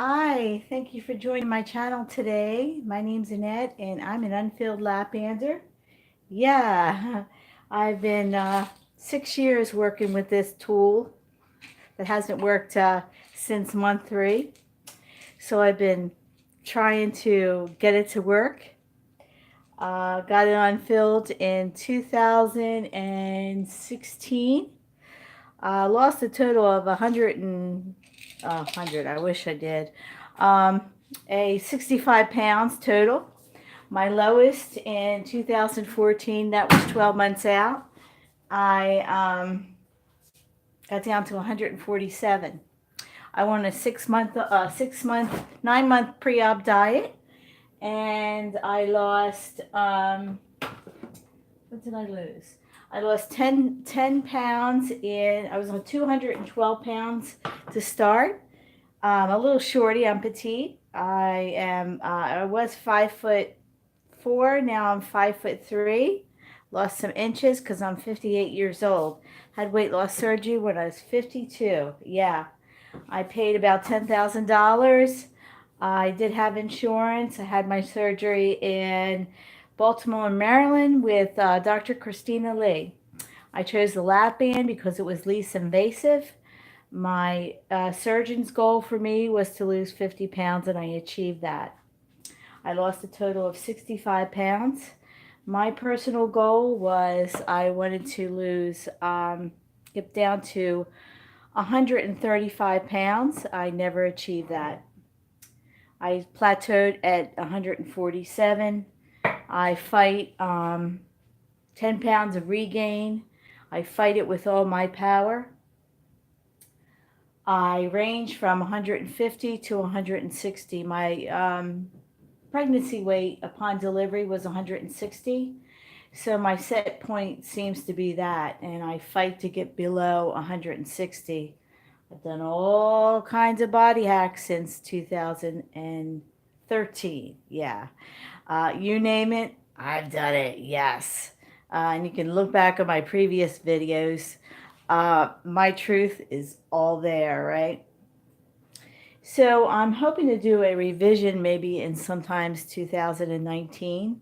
Hi, thank you for joining my channel today. My name's Annette and I'm an unfilled Laplander. Yeah, I've been 6 years working with this tool that hasn't worked since month 3. So I've been trying to get it to work. Got it unfilled in 2016. Lost a total of 100, I wish I did. Um, 65 pounds total. My lowest in 2014, that was 12 months out. I got down to 147. I went on a 9-month pre-op diet, and I lost, what did I lose? I lost 10 pounds I was on 212 pounds to start. A little shorty, I'm petite. I was 5'4", now I'm 5'3". Lost some inches because I'm 58 years old. Had weight loss surgery when I was 52. Yeah, I paid about $10,000. I did have insurance. I had my surgery in Baltimore, Maryland with Dr. Christina Lee. I chose the Lapband because it was least invasive. My surgeon's goal for me was to lose 50 pounds, and I achieved that. I lost a total of 65 pounds. My personal goal was I wanted to get down to 135 pounds. I never achieved that. I plateaued at 147. I fight 10 pounds of regain. I fight it with all my power. I range from 150 to 160. My pregnancy weight upon delivery was 160. So my set point seems to be that, and I fight to get below 160. I've done all kinds of body hacks since 2013. Yeah. You name it, I've done it. Yes. And you can look back at my previous videos. My truth is all there, right? So I'm hoping to do a revision maybe in sometimes 2019.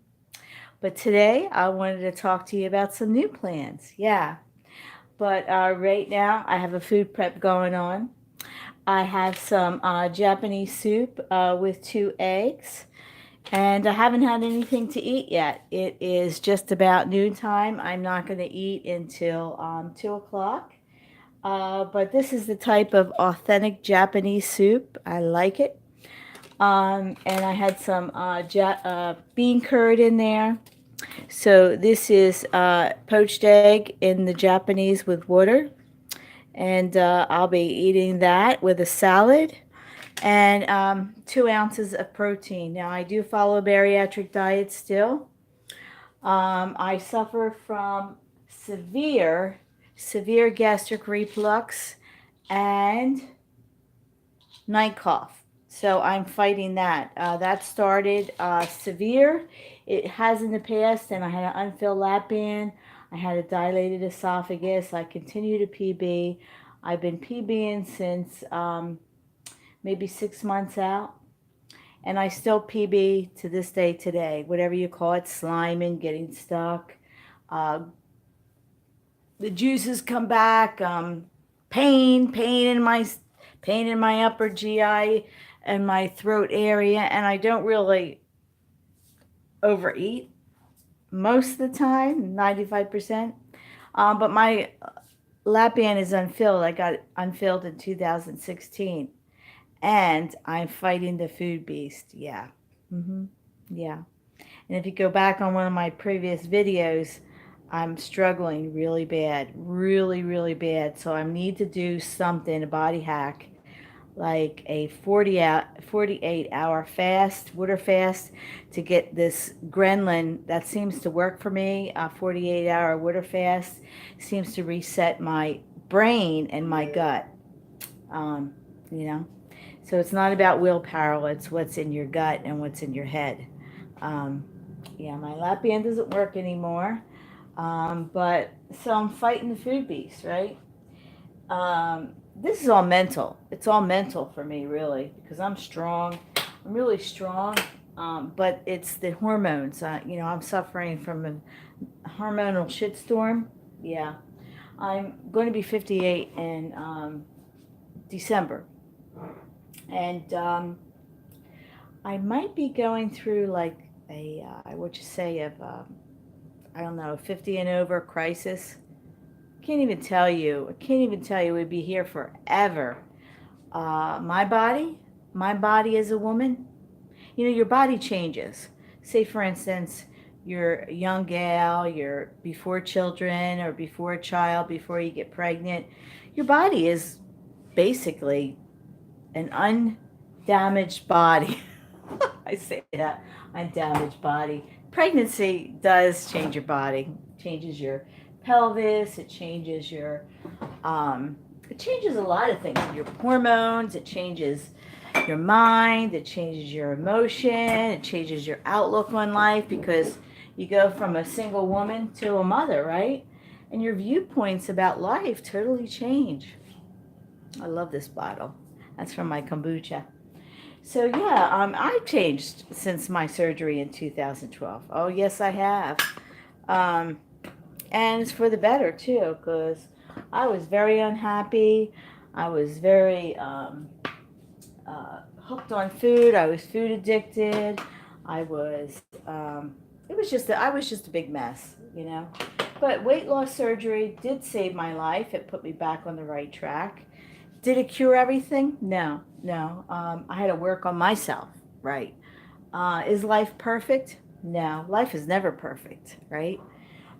But today I wanted to talk to you about some new plans. Yeah. But right now I have a food prep going on. I have some Japanese soup with 2 eggs. And I haven't had anything to eat yet. It is just about noontime. I'm not going to eat until 2 o'clock. But this is the type of authentic Japanese soup. I like it. And I had some bean curd in there. So this is poached egg in the Japanese with water. And I'll be eating that with a salad and 2 ounces of protein. Now, I do follow a bariatric diet still. I suffer from severe gastric reflux and night cough. So I'm fighting that. That started severe. It has in the past, and I had an unfilled lap band. I had a dilated esophagus. I continue to PB. I've been PBing since maybe 6 months out. And I still PB to this day today, whatever you call it, sliming, getting stuck. Uh, the juices come back. Pain in my upper GI and my throat area, and I don't really overeat most of the time, 95%. But my lap band is unfilled. I got it unfilled in 2016. And I'm fighting the food beast. Yeah. Yeah. And if you go back on one of my previous videos, I'm struggling really bad. Really, really bad. So I need to do something, a body hack, like a 48-hour fast, water fast, to get this ghrelin. That seems to work for me. A 48-hour water fast seems to reset my brain and my gut. You know? So it's not about willpower, it's what's in your gut and what's in your head. Yeah, my lap band doesn't work anymore. But so I'm fighting the food beast, right? this is all mental. It's all mental for me, really, because I'm strong. I'm really strong, but it's the hormones. I'm suffering from a hormonal shitstorm. Yeah, I'm going to be 58 in December, and I might be going through like what you say of I don't know, 50 and over crisis. Can't even tell you. I can't even tell you. We'd be here forever. My body, my body as a woman, your body changes. Say, for instance, you're a young gal, you're before children or before a child, before you get pregnant. Your body is basically an undamaged body. I say that, undamaged body. Pregnancy does change your body. It changes your pelvis. It changes a lot of things. Your hormones. It changes your mind. It changes your emotion. It changes your outlook on life because you go from a single woman to a mother, right? And your viewpoints about life totally change. I love this bottle. That's from my kombucha. So yeah, I've changed since my surgery in 2012. Oh yes, I have, um, and it's for the better too, because I was very unhappy. I was very hooked on food. I was food addicted. I was. I was just a big mess. But weight loss surgery did save my life. It put me back on the right track. Did it cure everything? No, no. I had to work on myself, right? Is life perfect? No, life is never perfect, right?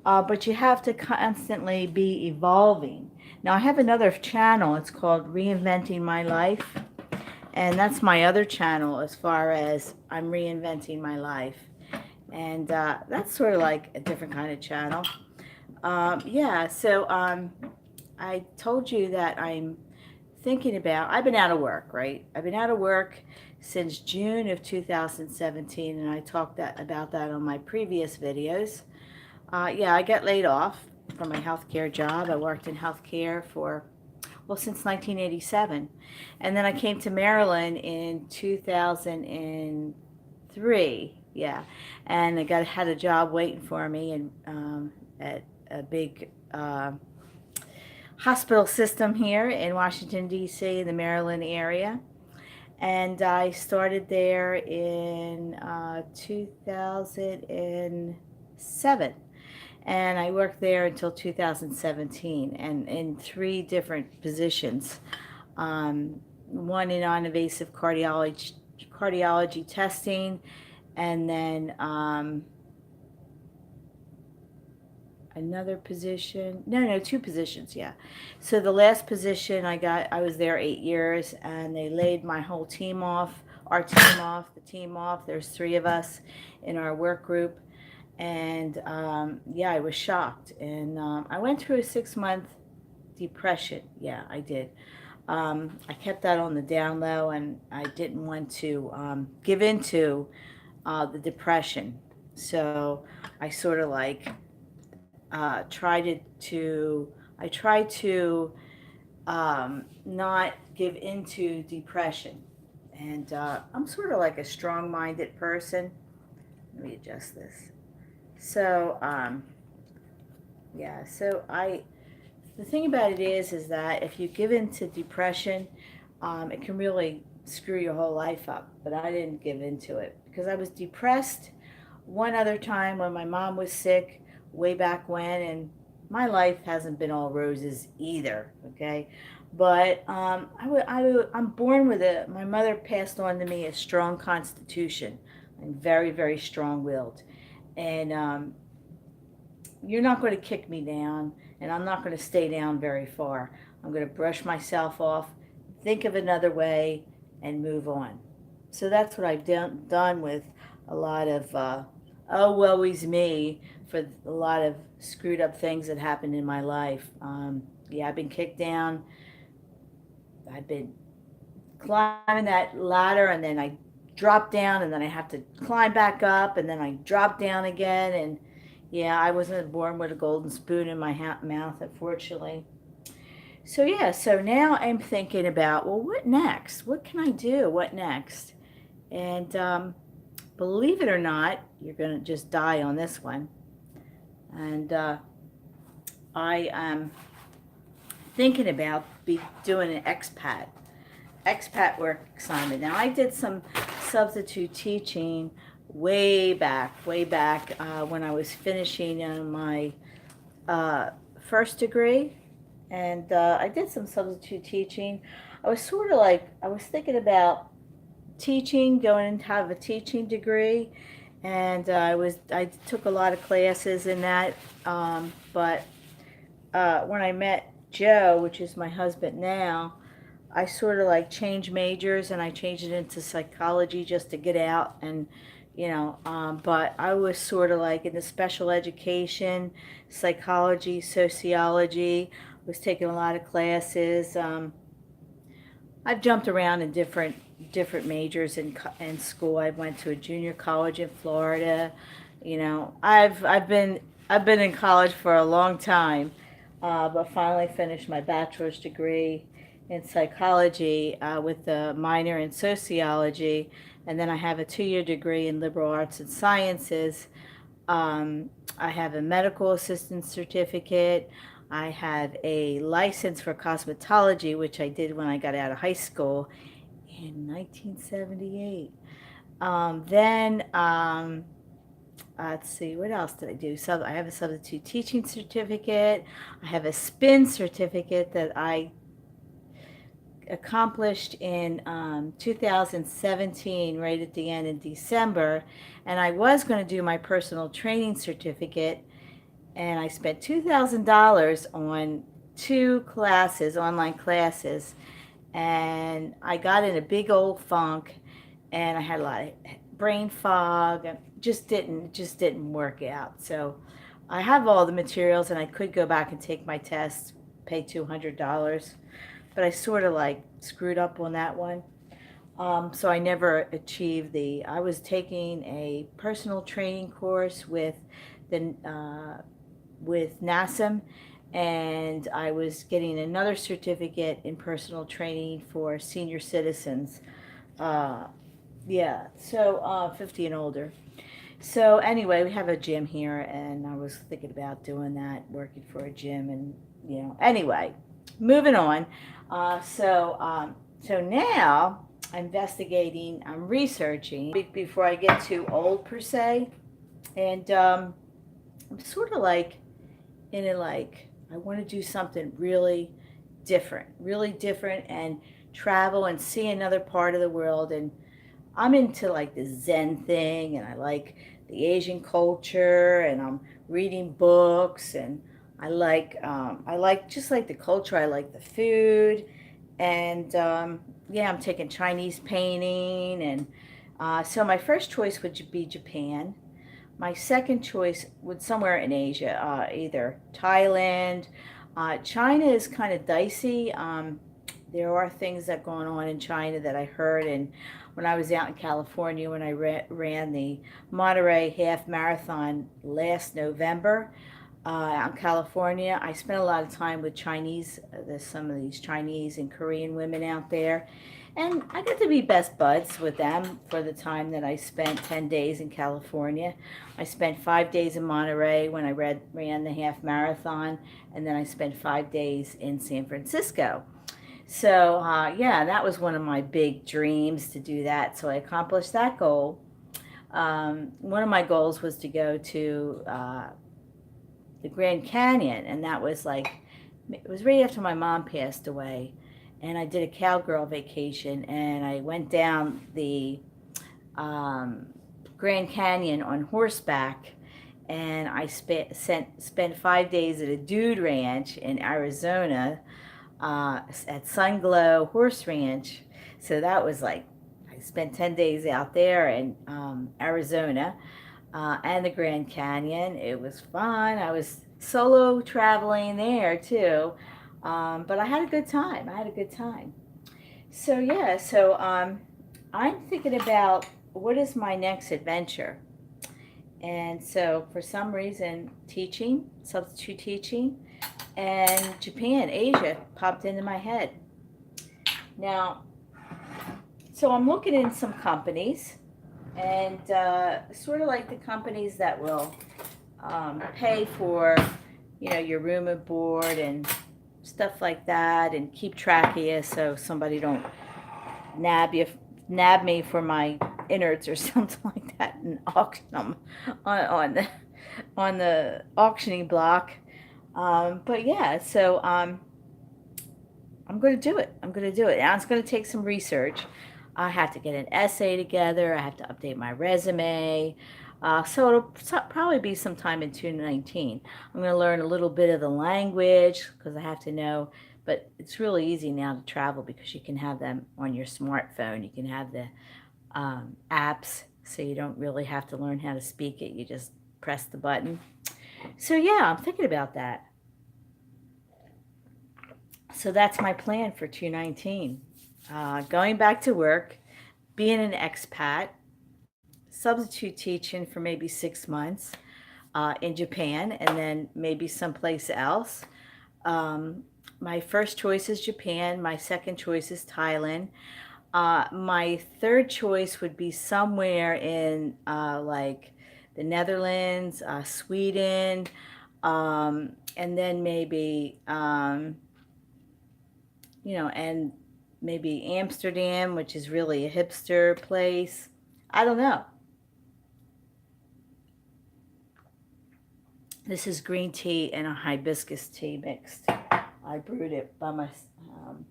But you have to constantly be evolving. Now, I have another channel. It's called Reinventing My Life. And that's my other channel as far as I'm reinventing my life. And that's sort of like a different kind of channel. Yeah, so I told you that I've been out of work, right? I've been out of work since June of 2017, and I talked about that on my previous videos. Yeah, I got laid off from my healthcare job. I worked in healthcare since 1987. And then I came to Maryland in 2003. Yeah, and had a job waiting for me at a big hospital system here in Washington, D.C., in the Maryland area. And I started there in 2007. And I worked there until 2017 and in three different positions. One in non-invasive cardiology testing, and then another position. No, two positions, yeah. So the last position I was there 8 years, and they laid my whole team off, the team off. There's three of us in our work group. And yeah, I was shocked. And I went through a 6-month depression. Yeah, I did. I kept that on the down low, and I didn't want to give into the depression. So I sort of like I tried to not give into depression. And I'm sort of like a strong-minded person. Let me adjust this. So, yeah, the thing about it is that if you give in to depression, it can really screw your whole life up. But I didn't give into it because I was depressed one other time when my mom was sick way back when, and my life hasn't been all roses either, okay? But I'm born with my mother passed on to me a strong constitution. I'm very, very strong-willed. And you're not going to kick me down, and I'm not going to stay down very far. I'm going to brush myself off, think of another way, and move on. So that's what I've done with a lot of, woe is me, for a lot of screwed up things that happened in my life. Yeah, I've been kicked down. I've been climbing that ladder, and then I drop down, and then I have to climb back up, and then I drop down again. And yeah, I wasn't born with a golden spoon in my mouth, unfortunately. So yeah, so now I'm thinking about, well, what next? What can I do? What next? And believe it or not, you're gonna just die on this one. And I am thinking about doing an expat work assignment. Now I did some substitute teaching way back when I was finishing my first degree, and I did some substitute teaching. I was sort of like, I was thinking about teaching, going to have a teaching degree, and I took a lot of classes in that. But when I met Joe, which is my husband now, I sort of like changed majors and I changed it into psychology just to get out and, but I was sort of like into special education, psychology, sociology, was taking a lot of classes. I've jumped around in different majors in school. I went to a junior college in Florida. I've been in college for a long time, but finally finished my bachelor's degree in psychology with a minor in sociology, and then I have a 2-year degree in liberal arts and sciences. I have a medical assistant certificate. I have a license for cosmetology, which I did when I got out of high school in 1978. Then, let's see, what else did I do? So I have a substitute teaching certificate. I have a spin certificate that I accomplished in 2017, right at the end in December. And I was going to do my personal training certificate, and I spent $2,000 on 2 classes, online classes, and I got in a big old funk, and I had a lot of brain fog, and just didn't work out. So I have all the materials, and I could go back and take my test, pay $200, but I sort of like screwed up on that one. So I never achieved I was taking a personal training course with NASM, and I was getting another certificate in personal training for senior citizens. Uh, yeah, so 50 and older. So anyway, we have a gym here, and I was thinking about doing that, working for a gym, and Anyway, moving on. So now I'm researching before I get too old per se, and I'm sort of like in it, like I want to do something really different, and travel and see another part of the world. And I'm into like the Zen thing, and I like the Asian culture, and I'm reading books, and I like just like the culture. I like the food, and yeah, I'm taking Chinese painting, and so my first choice would be Japan. My second choice would somewhere in Asia, either Thailand. China is kind of dicey. There are things that going on in China that I heard, and when I was out in California, when I ran the Monterey Half Marathon last November, out in California, I spent a lot of time with Chinese. There's some of these Chinese and Korean women out there, and I got to be best buds with them for the time that I spent 10 days in California. I spent 5 days in Monterey when I ran the half marathon, and then I spent 5 days in San Francisco. So, yeah, that was one of my big dreams to do that. So I accomplished that goal. One of my goals was to go to the Grand Canyon, and that was like, it was right after my mom passed away. And I did a cowgirl vacation, and I went down the Grand Canyon on horseback, and I spent 5 days at a dude ranch in Arizona, at Sunglow Horse Ranch. So that was like, I spent 10 days out there in Arizona, and the Grand Canyon. It was fun. I was solo traveling there too, but I had a good time. So yeah, so I'm thinking about what is my next adventure. And so for some reason, substitute teaching, and Japan, Asia popped into my head. Now, so I'm looking in some companies, and sort of like the companies that will pay for, your room and board and stuff like that, and keep track of you so somebody don't nab you, nab me for my innards or something like that and auction them on the auctioning block. But yeah, so I'm going to do it. I'm going to do it. Now it's going to take some research. I have to get an essay together. I have to update my resume. So it'll probably be sometime in 2019. I'm going to learn a little bit of the language because I have to know. But it's really easy now to travel because you can have them on your smartphone. You can have the apps, so you don't really have to learn how to speak it. You just press the button. So yeah, I'm thinking about that. So that's my plan for 2019. Going back to work, being an expat, substitute teaching for maybe 6 months in Japan, and then maybe someplace else. Um, my first choice is Japan. My second choice is Thailand. My third choice would be somewhere in like the Netherlands, Sweden, and then maybe and maybe Amsterdam, which is really a hipster place. I don't know. This is green tea and a hibiscus tea mixed. I brewed it by my. Um,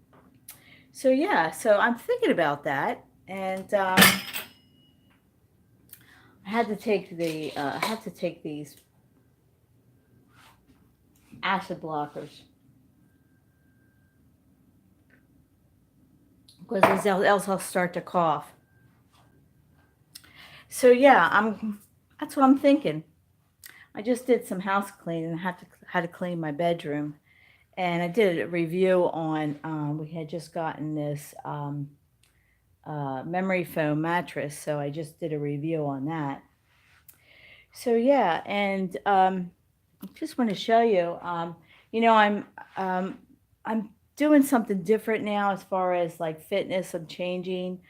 so yeah, so I'm thinking about that, and I had to take these acid blockers because else I'll start to cough. So yeah, that's what I'm thinking. I just did some house cleaning. I had to clean my bedroom, and I did a review on. We had just gotten this memory foam mattress, so I just did a review on that. So yeah, and I just want to show you. You know, I'm doing something different now as far as like fitness. I'm changing.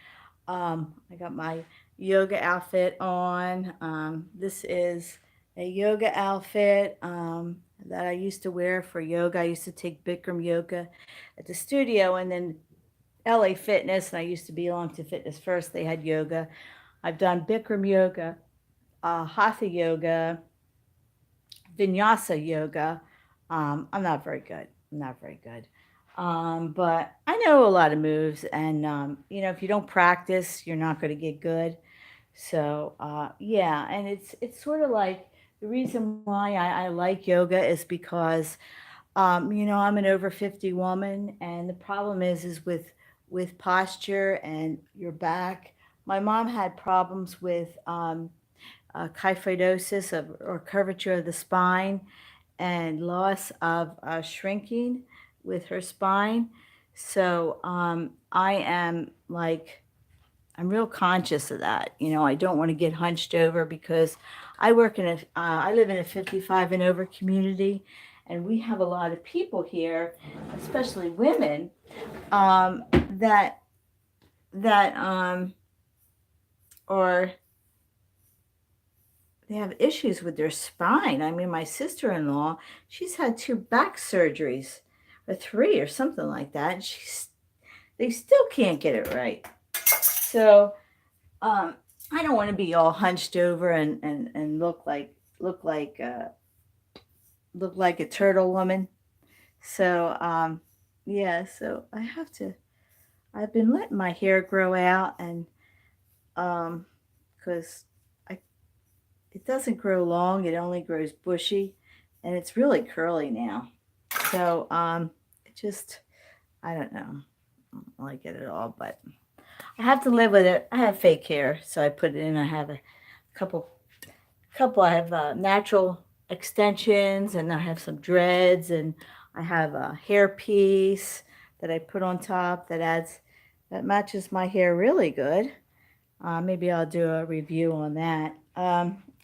I got my yoga outfit on. This is a yoga outfit that I used to wear for yoga. I used to take Bikram yoga at the studio, and then LA Fitness, and I used to belong to Fitness First. They had yoga. I've done Bikram yoga, Hatha yoga, Vinyasa yoga. I'm not very good. I'm not very good. But I know a lot of moves, and if you don't practice, you're not going to get good. So yeah, and it's sort of like the reason why I like yoga is because I'm an over 50 woman, and the problem is with posture and your back. My mom had problems with kyphoidosis or curvature of the spine and loss of shrinking with her spine. So I am like, I'm real conscious of that. I don't want to get hunched over because I live in a 55 and over community, and we have a lot of people here, especially women, um, that that or they have issues with their spine. I mean, my sister-in-law, she's had two back surgeries, or three, or something like that, and they still can't get it right. So I don't want to be all hunched over and look like a turtle woman. So yeah, so I've been letting my hair grow out, and because I it doesn't grow long, it only grows bushy, and it's really curly now. So it just, I don't know, I don't like it at all, but I have to live with it. I have fake hair, so I put it in. I have a couple I have natural extensions, and I have some dreads, and I have a hair piece that I put on top that matches my hair really good. Maybe I'll do a review on that.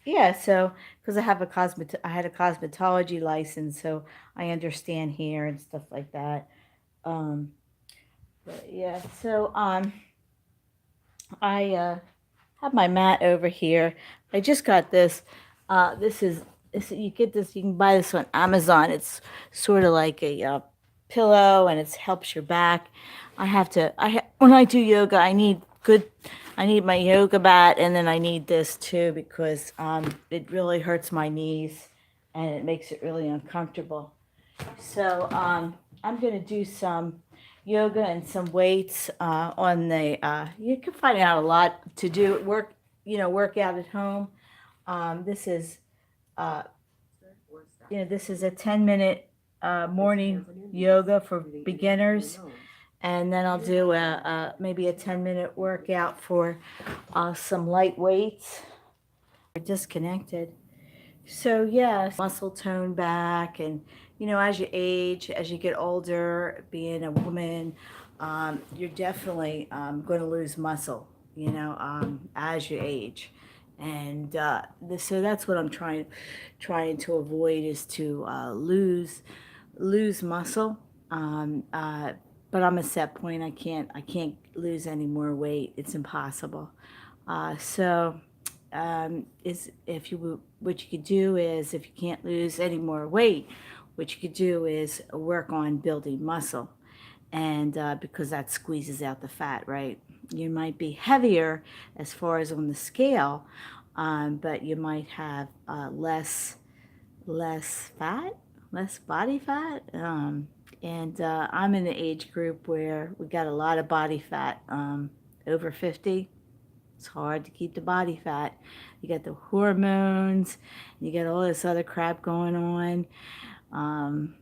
Yeah, so because I had a cosmetology license, so I understand hair and stuff like that. Um, but yeah, so I have my mat over here. I just got this. This you get this. You can buy this on Amazon. It's sort of like a pillow, and it helps your back. When I do yoga, I need my yoga mat, and then I need this too because it really hurts my knees, and it makes it really uncomfortable. So I'm gonna do some yoga and some weights on the. You can find out a lot to do work out at home. This is uh, this is a 10-minute morning yoga for beginners, and then I'll do maybe a 10-minute workout for some light weights. We're disconnected. So yes, muscle tone back, and as you age, as you get older, being a woman, you're definitely going to lose muscle. As you age, and so that's what I'm trying to avoid is to lose muscle. Um, uh, but I'm a set point. I can't lose any more weight. It's impossible. So is if you what you could do is if you can't lose any more weight, what you could do is work on building muscle, and because that squeezes out the fat, right? You might be heavier as far as on the scale, but you might have less fat, less body fat. And I'm in the age group where we got a lot of body fat, over 50. It's hard to keep the body fat. You got the hormones, you got all this other crap going on. Um,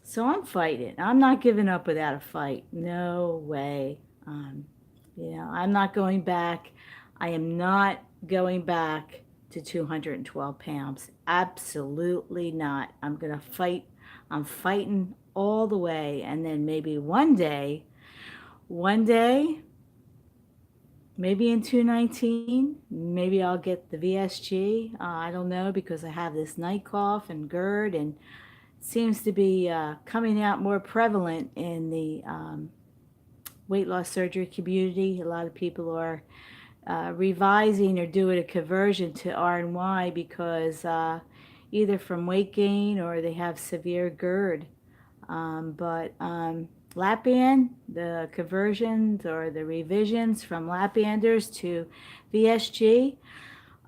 so I'm fighting. I'm not giving up without a fight. No way. I'm not going back. I am not going back to 212 pounds. Absolutely not. I'm going to fight. I'm fighting all the way. And then maybe one day, maybe in 219, maybe I'll get the VSG. I don't know because I have this night cough and GERD, and it seems to be coming out more prevalent in the weight loss surgery community. A lot of people are revising or doing a conversion to RNY because either from weight gain or they have severe GERD. But Lapband, the conversions or the revisions from Lapbanders to VSG,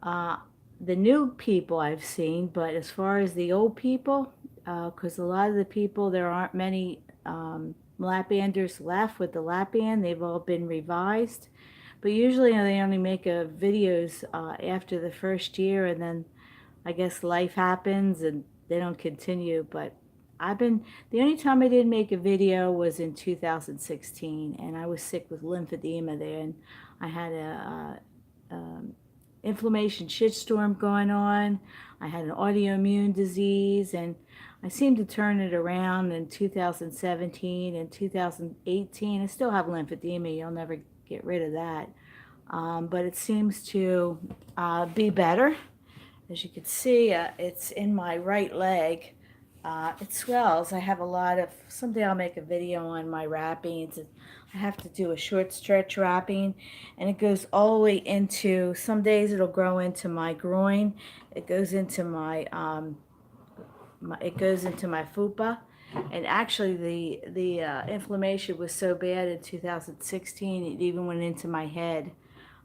uh, the new people I've seen, but as far as the old people, because a lot of the people, there aren't many Lapbanders left with the Lapband. They've all been revised. But usually they only make videos after the first year, and then I guess life happens and they don't continue. But the only time I did make a video was in 2016, and I was sick with lymphedema there, and I had inflammation shitstorm going on. I had an autoimmune disease, and I seemed to turn it around in 2017 and 2018. I still have lymphedema. You'll never get rid of that. But it seems to be better. As you can see, it's in my right leg. It swells. I have a lot of, someday I'll make a video on my wrappings. I have to do a short stretch wrapping, and it goes all the way into, some days it'll grow into my groin. It goes into it goes into my fupa. And actually the inflammation was so bad in 2016, it even went into my head.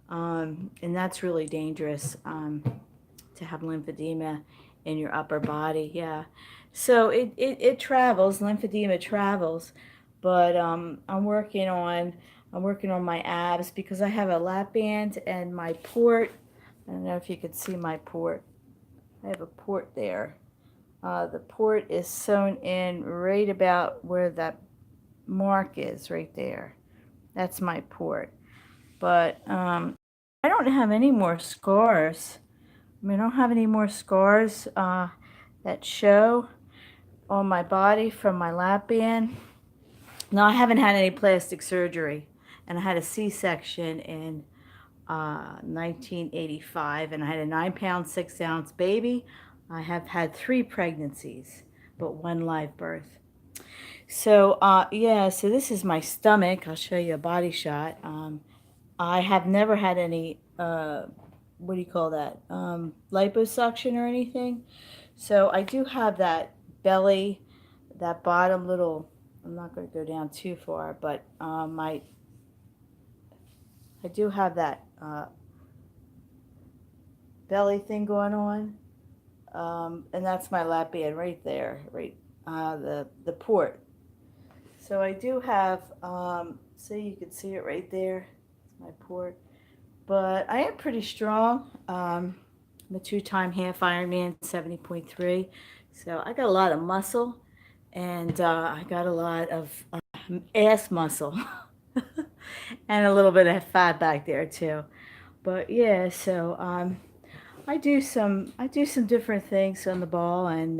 And that's really dangerous, to have lymphedema in your upper body. Yeah. So it travels, lymphedema travels, but I'm working on my abs because I have a lap band and my port. I don't know if you could see my port. I have a port there. The port is sewn in right about where that mark is, right there. That's my port. But I don't have any more scars. I don't have any more scars that show on my body from my lap band. No, I haven't had any plastic surgery, and I had a C-section in 1985, and I had a 9 pound 6 ounce baby. I have had 3 pregnancies, but 1 live birth. So yeah, so this is my stomach. I'll show you a body shot. I have never had any what do you call that, liposuction or anything. So I do have that belly, that bottom little, I'm not going to go down too far, but I do have that belly thing going on, and that's my lap band right there, right, the port. So I do have, so you can see it right there, it's my port. But I am pretty strong. I'm a 2-time half Ironman, 70.3. So I got a lot of muscle, and I got a lot of ass muscle, and a little bit of fat back there too. But yeah, so I do some different things on the ball, and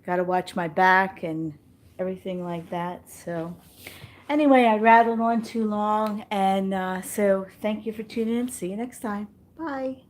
got to watch my back and everything like that. So anyway, I rattled on too long, and so thank you for tuning in. See you next time. Bye.